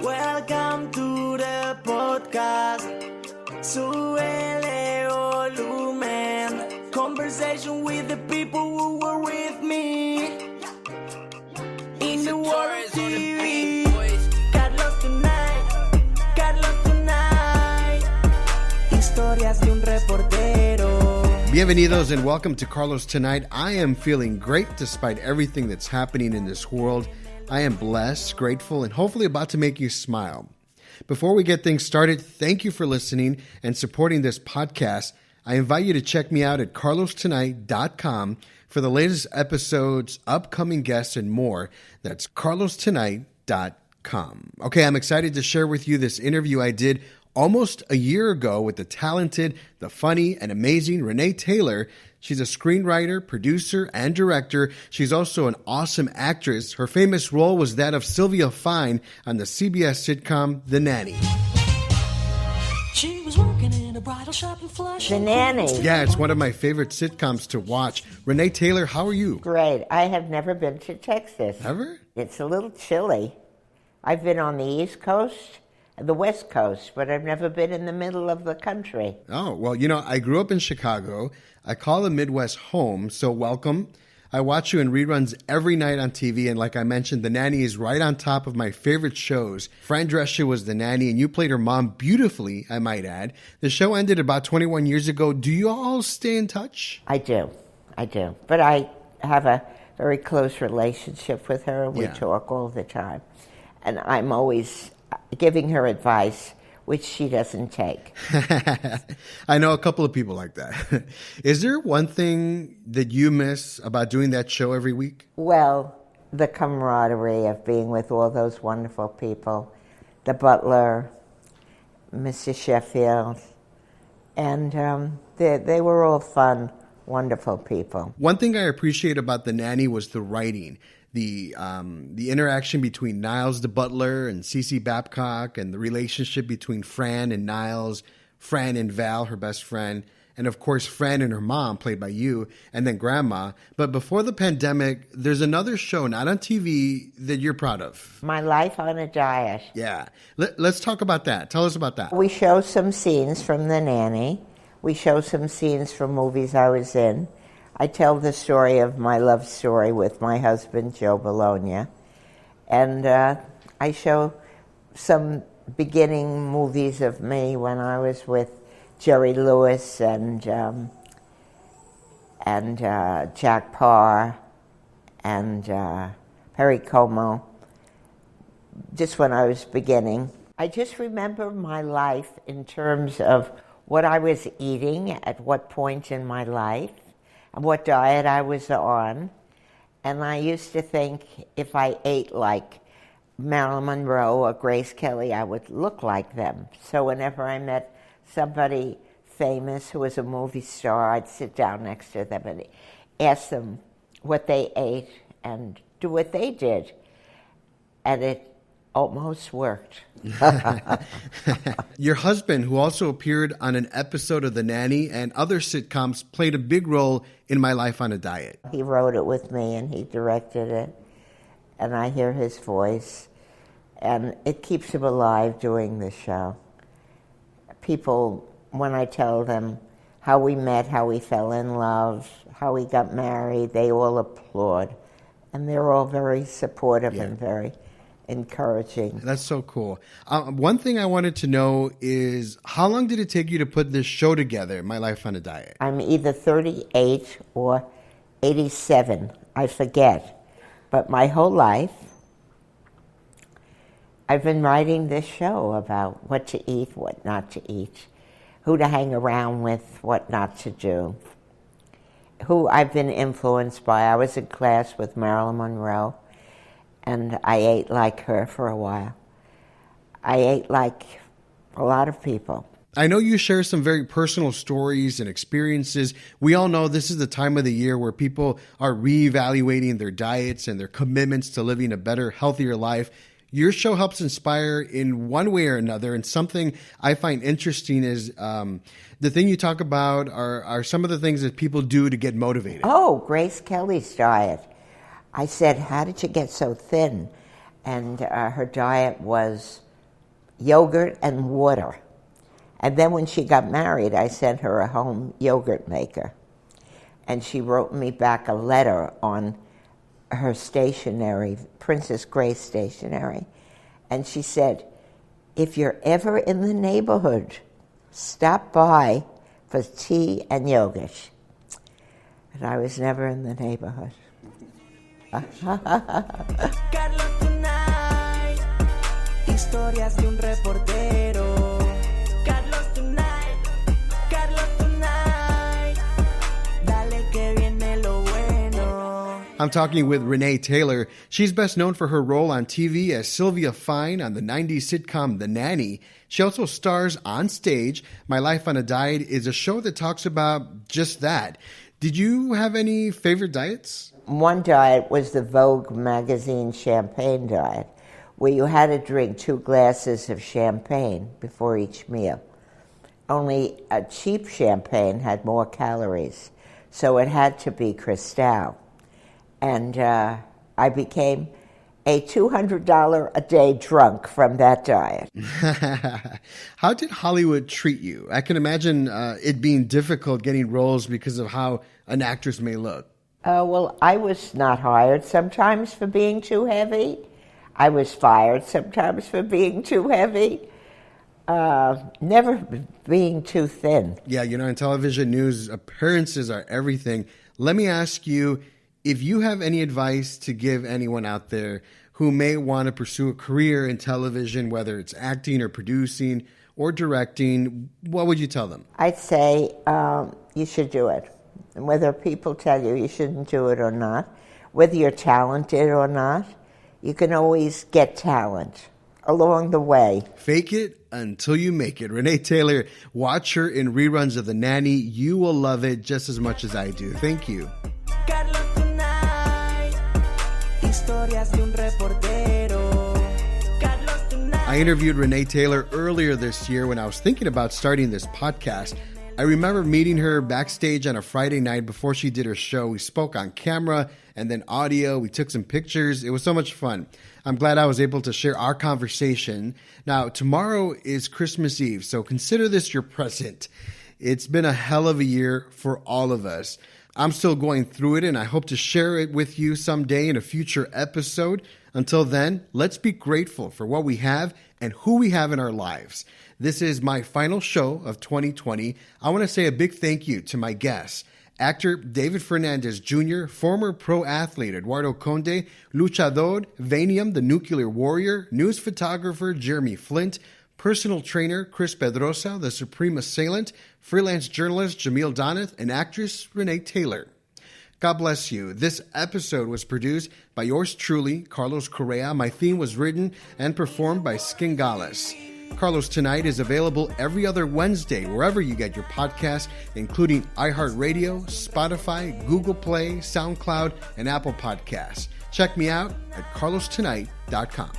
Welcome to the podcast. Súbele volumen. Conversation with the people who were with me. In the world TV. Carlos Tonight. Historias de un reportero. Bienvenidos and welcome to Carlos Tonight. I am feeling great despite everything that's happening in this world. I am blessed, grateful, and hopefully about to make you smile. Before we get things started, thank you for listening and supporting this podcast. I invite you to check me out at carlostonight.com for the latest episodes, upcoming guests, and more. That's carlostonight.com. Okay, I'm excited to share with you this interview I did almost a year ago with the talented, the funny, and amazing Renee Taylor. She's a screenwriter, producer, and director. She's also an awesome actress. Her famous role was that of Sylvia Fine on the CBS sitcom The Nanny. She was working in a bridal shop in Flushing. The Nanny. Yeah, it's one of my favorite sitcoms to watch. Renee Taylor, how are you? Great. I have never been to Texas. Ever? It's a little chilly. I've been on the East Coast, the West Coast, but I've never been in the middle of the country. Oh, well, you know, I grew up in Chicago. I call the Midwest home, so welcome. I watch you in reruns every night on TV, and like I mentioned, The Nanny is right on top of my favorite shows. Fran Drescher was the nanny, and you played her mom beautifully, I might add. The show ended about 21 years ago. Do you all stay in touch? I do. But I have a very close relationship with her. We talk all the time. And I'm always giving her advice, which she doesn't take. I know a couple of people like that. Is there one thing that you miss about doing that show every week? Well, the camaraderie of being with all those wonderful people. The butler, Mr. Sheffield, and they were all fun, wonderful people. One thing I appreciate about The Nanny was the writing. The interaction between Niles the butler and Cece Babcock, and the relationship between Fran and Niles, Fran and Val, her best friend, and of course Fran and her mom, played by you, and then Grandma. But before the pandemic, there's another show, not on TV, that you're proud of. My Life on a Diet. Yeah. Let's talk about that. Tell us about that. We show some scenes from The Nanny. We show some scenes from movies I was in. I tell the story of my love story with my husband, Joe Bologna. And I show some beginning movies of me when I was with Jerry Lewis and Jack Parr and Perry Como, just when I was beginning. I just remember my life in terms of what I was eating at what point in my life, and what diet I was on. And I used to think if I ate like Marilyn Monroe or Grace Kelly, I would look like them. So whenever I met somebody famous who was a movie star, I'd sit down next to them and ask them what they ate and do what they did. And it almost worked. Your husband, who also appeared on an episode of The Nanny and other sitcoms, played a big role in My Life on a Diet. He wrote it with me and he directed it. And I hear his voice. And it keeps him alive doing the show. People, when I tell them how we met, how we fell in love, how we got married, they all applaud. And they're all very supportive and very encouraging. That's so cool. One thing I wanted to know is, how long did it take you to put this show together, My Life on a Diet? I'm either 38 or 87. I forget. But my whole life, I've been writing this show about what to eat, what not to eat, who to hang around with, what not to do, who I've been influenced by. I was in class with Marilyn Monroe, and I ate like her for a while. I ate like a lot of people. I know you share some very personal stories and experiences. We all know this is the time of the year where people are reevaluating their diets and their commitments to living a better, healthier life. Your show helps inspire in one way or another, and something I find interesting is the thing you talk about are some of the things that people do to get motivated. Oh, Grace Kelly's diet. I said, how did you get so thin? And her diet was yogurt and water. And then when she got married, I sent her a home yogurt maker. And she wrote me back a letter on her stationery, Princess Grace stationery. And she said, if you're ever in the neighborhood, stop by for tea and yogurt. And I was never in the neighborhood. Carlos Tonight, historias de un reportero. Carlos Tonight, Carlos Tonight, dale que viene lo bueno. I'm talking with Renee Taylor. She's best known for her role on TV as Sylvia Fine on the 90s sitcom The Nanny. She also stars on stage. My Life on a Diet is a show that talks about just that. Did you have any favorite diets? One diet was the Vogue magazine champagne diet, where you had to drink 2 glasses of champagne before each meal. Only a cheap champagne had more calories, so it had to be Cristal. And I became a $200 a day drunk from that diet. How did Hollywood treat you? I can imagine it being difficult getting roles because of how an actress may look. Well, I was not hired sometimes for being too heavy. I was fired sometimes for being too heavy. Never being too thin. Yeah, in television news, appearances are everything. Let me ask you, if you have any advice to give anyone out there who may want to pursue a career in television, whether it's acting or producing or directing, what would you tell them? I'd say you should do it. And whether people tell you shouldn't do it or not, whether you're talented or not, you can always get talent along the way. Fake it until you make it. Renee Taylor, watch her in reruns of The Nanny. You will love it just as much as I do. Thank you. Carlos Tonight, historias de un reportero. Carlos Tonight. I interviewed Renee Taylor earlier this year when I was thinking about starting this podcast. I remember meeting her backstage on a Friday night before she did her show. We spoke on camera and then audio. We took some pictures. It was so much fun. I'm glad I was able to share our conversation. Now, tomorrow is Christmas Eve, so consider this your present. It's been a hell of a year for all of us. I'm still going through it, and I hope to share it with you someday in a future episode. Until then, let's be grateful for what we have and who we have in our lives. This is my final show of 2020. I want to say a big thank you to my guests. Actor David Fernandez Jr., former pro athlete Eduardo Conde, luchador Vanium the Nuclear Warrior, news photographer Jeremy Flint, personal trainer Chris Pedrosa, the Supreme Assailant, freelance journalist Jamil Donath, and actress Renee Taylor. God bless you. This episode was produced by yours truly, Carlos Correa. My theme was written and performed by Skingales. Carlos Tonight is available every other Wednesday, wherever you get your podcasts, including iHeartRadio, Spotify, Google Play, SoundCloud, and Apple Podcasts. Check me out at carlostonight.com.